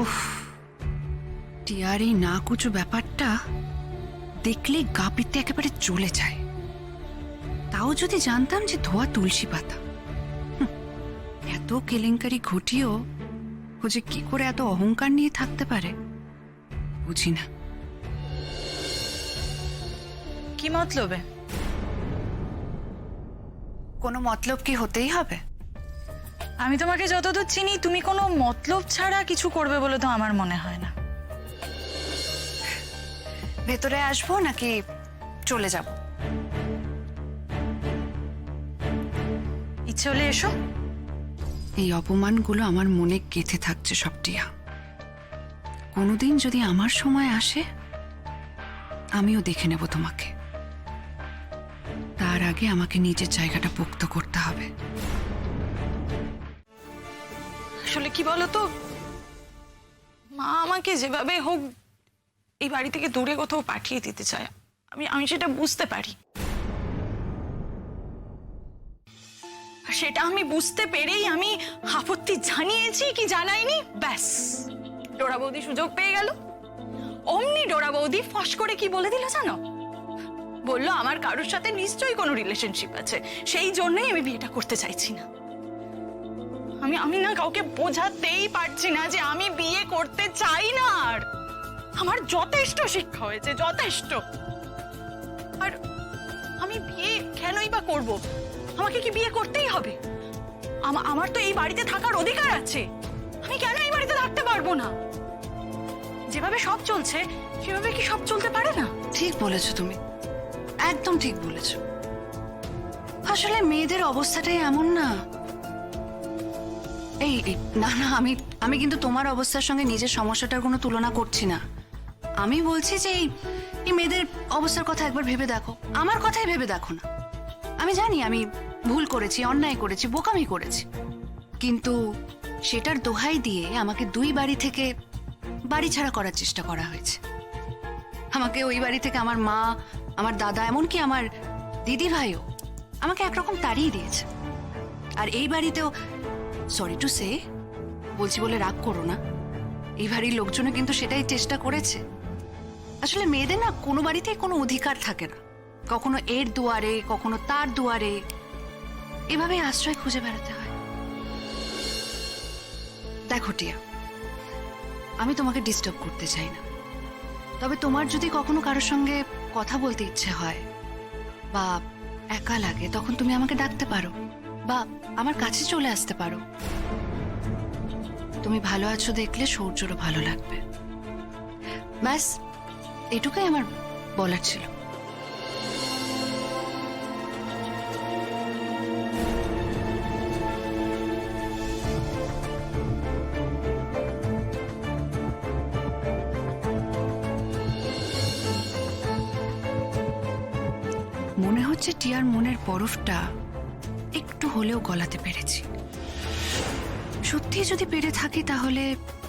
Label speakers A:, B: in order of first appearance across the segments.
A: উফ, টিয়ার এই না কুচু ব্যাপারটা দেখলে গা পিত্তে একেবারে জ্বলে যায়। তাও যদি জানতাম যে ধোয়া তুলসী পাতা। এত কেলেঙ্কারি ঘটিও ও যে কি করে এত অহংকার নিয়ে থাকতে পারে বুঝি না।
B: কি মতলবে?
A: কোনো মতলব কি হতেই হবে?
B: আমি তোমাকে যতদূর চিনি তুমি কোনো মতলব ছাড়া কিছু করবে বলে তো আমার মনে হয় না।
A: ভেতরে আসবো নাকি চলে যাব?
B: ইচ্ছে হলে এসো।
A: এই অপমানগুলো আমার মনে গেঁথে থাকছে সব টিয়া। কোনোদিন যদি আমার সময় আসে আমিও দেখে নেব তোমাকে। তার আগে আমাকে নিজের জায়গাটা পোক্ত করতে হবে।
B: আসলে কি বলতো, মা আমাকে যেভাবে হোক এই বাড়ি থেকে দূরে কোথাও পাঠিয়ে দিতে চায়। আমি সেটা বুঝতে পারি। আর সেটা আমি বুঝতে পেরেই আমি আপত্তি জানিয়েছি কি জানাইনি, ব্যাস ডোরা বৌদি সুযোগ পেয়ে গেল। অমনি ডোরা বৌদি ফস করে কি বলে দিল জানো? বললো আমার কারোর সাথে নিশ্চয়ই কোনো রিলেশনশিপ আছে, সেই জন্যই আমি বিয়েটা করতে চাইছি না। আমি না কাউকে বোঝাতেই পারছি না যে আমি বিয়ে করতে চাই না। আর আমার যথেষ্ট শিক্ষা হয়েছে, যথেষ্ট। আর আমি বিয়ে কেনই বা করব? আমাকে কি বিয়ে করতেই হবে? আমার তো এই বাড়িতে থাকার অধিকার আছে। আমি কেন এই বাড়িতে থাকতে পারবো না? যেভাবে সব চলছে সেভাবে কি সব চলতে পারে না?
A: ঠিক বলেছো তুমি, একদম ঠিক বলেছো। আসলে মেয়েদের অবস্থাটাই এমন না। এই না না, আমি কিন্তু তোমার অবস্থার সঙ্গে নিজের সমস্যাটার কোনো তুলনা করছি না। আমি বলছি যে এই মেয়েদের অবস্থার কথা একবার ভেবে দেখো, আমার কথাই ভেবে দেখো না। আমি জানি আমি ভুল করেছি, অন্যায় করেছি, বোকামি করেছি, কিন্তু সেটার দোহাই দিয়ে আমাকে দুই বাড়ি থেকে বাড়ি ছাড়া করার চেষ্টা করা হয়েছে। আমাকে ওই বাড়ি থেকে আমার মা, আমার দাদা, এমনকি আমার দিদি ভাইও আমাকে একরকম তাড়িয়ে দিয়েছে। আর এই বাড়িতেও, সরি টু সে, বলছি বলে রাগ করো না, এই বাড়ির লোকজনও কিন্তু সেটাই চেষ্টা করেছে। আসলে মেয়েদের না কোনো বাড়িতেই কোনো অধিকার থাকে না, কখনো এর দুয়ারে কখনো তার দুয়ারে এভাবে আশ্রয় খুঁজে বেড়াতে হয়। দেখো টিয়া, আমি তোমাকে ডিস্টার্ব করতে চাই না, তবে তোমার যদি কখনো কারোর সঙ্গে কথা বলতে ইচ্ছে হয় বা একা লাগে তখন তুমি আমাকে ডাকতে পারো বা আমার কাছে চলে আসতে পারো। তুমি ভালো আছো দেখলে সৌর্যরও ভালো লাগবে। ব্যাস এটুকুই আমার বলার ছিল। মনে হচ্ছে টিয়ার মনের বরফটা একটু হলেও গলাতে পেরেছি। সত্যি যদি পেরে থাকি তাহলে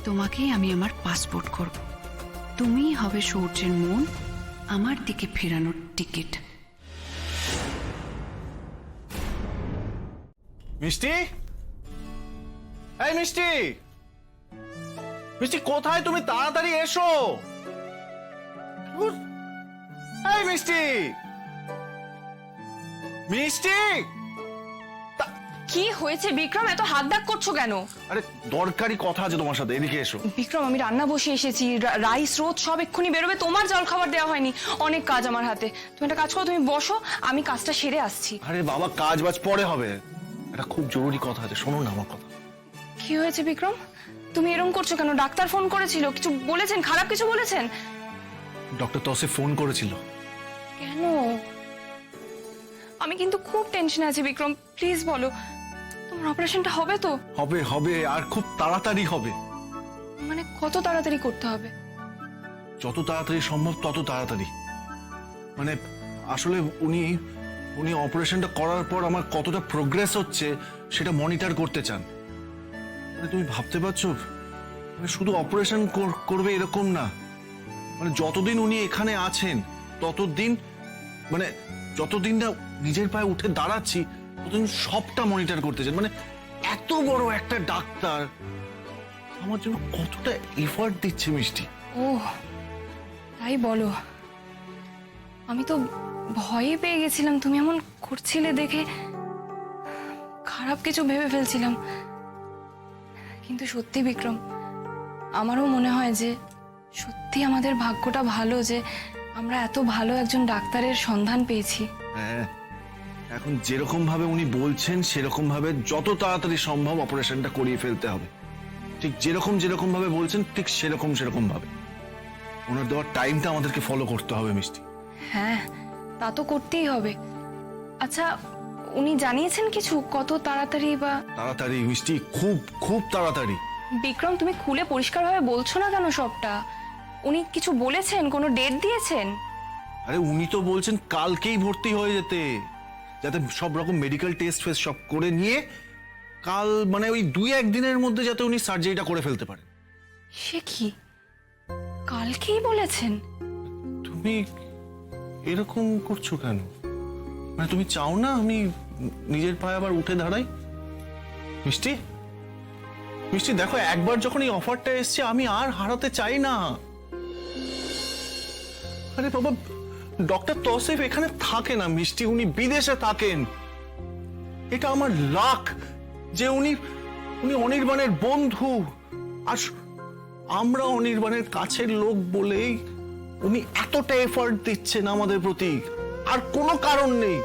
A: তোমাকেই আমি আমার পাসপোর্ট করব। তুমিই হবে সূর্যের মন আমার দিকে ফেরানোর টিকিট।
C: মিষ্টি, এই মিষ্টি, মিষ্টি কোথায় তুমি? তাড়াতাড়ি এসো। এই মিষ্টি, মিষ্টি।
D: কি হয়েছে বিক্রম, এত হাত ডাক করছো কেন?
C: আরে দরকারি কথা আছে তোমার সাথে, এদিকে এসো।
D: বিক্রম আমি রান্না বসে এসেছি, রাইস রোদ সব এক্ষুনি বেরোবে, তোমার জল খাবার দেওয়া হয়নি, অনেক কাজ আমার হাতে। তুমি একটা কাজ করো, তুমি বসো, আমি কাজটা সেরে আসছি।
C: আরে বাবা, কাজ বাজ পরে হবে, একটা খুব জরুরি কথা আছে, শোনো না আমার কথা।
D: কি হয়েছে বিক্রম, তুমি এরকম করছো কেন? ডাক্তার ফোন করেছিল, কিছু বলেছেন, খারাপ কিছু বলেছেন?
C: ডক্টর তোসে ফোন করেছিল।
D: কেন? আমি কিন্তু খুব টেনশনে আছি বিক্রম, প্লিজ বলো, তোমার অপারেশনটা হবে তো?
C: হবে হবে, আর খুব তাড়াতাড়ি হবে।
D: মানে কত তাড়াতাড়ি করতে হবে?
C: যত তাড়াতাড়ি সম্ভব তত তাড়াতাড়ি। মানে আসলে উনি অপারেশনটা করার পর আমার কতটা প্রোগ্রেস হচ্ছে সেটা মনিটর করতে চান। মানে তুমি ভাবতে পারছো, মানে শুধু অপারেশন করবে এরকম না, মানে যতদিন উনি এখানে আছেন ততদিন, মানে যতদিন না নিজের পায়ে উঠে দাঁড়াচ্ছি ততদিন সবটা মনিটর করতে চান। মানে এত বড় একটা ডাক্তার, আমার জন্য কতটা এফর্ট দিচ্ছে মিষ্টি।
D: ও তাই বলো, আমি তো ভয়ে পেয়ে গেছিলাম, তুমি এমন করছিলে দেখে খারাপ কিছু ভেবে ফেলছিলাম। কিন্তু সত্যি বিক্রম, আমারও মনে হয় যে সত্যি আমাদের ভাগ্যটা ভালো যে আমরা এত ভালো একজন ডাক্তারের সন্ধান পেয়েছি।
C: হ্যাঁ, এখন যেরকম ভাবে উনি বলছেন সেরকম ভাবে যত তাড়াতাড়ি সম্ভব অপারেশনটা করিয়ে ফেলতে হবে। ঠিক যেরকম ভাবে বলছেন ঠিক সেরকম ভাবে ওনার দেওয়ার টাইমটা আমাদেরকে ফলো করতে হবে মিষ্টি।
D: হ্যাঁ, তা তো করতেই হবে। আচ্ছা, উনি জানিয়েছেন কিছু কত তাড়াতাড়ি বা?
C: তাড়াতাড়ি মিষ্টি, খুব খুব তাড়াতাড়ি।
D: বিক্রম, তুমি খুলে পরিষ্কারভাবে বলছো না কেন সবটা? উনি কিছু বলেছেন, কোনো ডেট দিয়েছেন?
C: আরে উনি তো বলছেন কালকেই ভর্তি হয়ে যেতে, যাতে সব রকম মেডিকেল টেস্ট ফেস্ট সব করে নিয়ে কাল মানে ওই 2-1 দিনের মধ্যে যাতে উনি সার্জারিটা করে ফেলতে পারেন।
D: সে কি, কালকেই বলেছেন?
C: তুমি এরকম করছো কেন? মানে তুমি চাও না আমি নিজের পায়ে আবার উঠে দাঁড়াই? মিষ্টি মিষ্টি দেখো, একবার যখন এই অফারটা এসছে আমি আর হারাতে চাই না। আরে বাবা, ডক্টর তৌসিফ এখানে থাকে না মিষ্টি, উনি বিদেশে থাকেন। এটা আমার লাক যে উনি অনির্বাণের বন্ধু, আর আমরা অনির্বাণের কাছের লোক বলেই উনি এতটা এফর্ট দিচ্ছেন আমাদের প্রতি, আর কোনো কারণ নেই।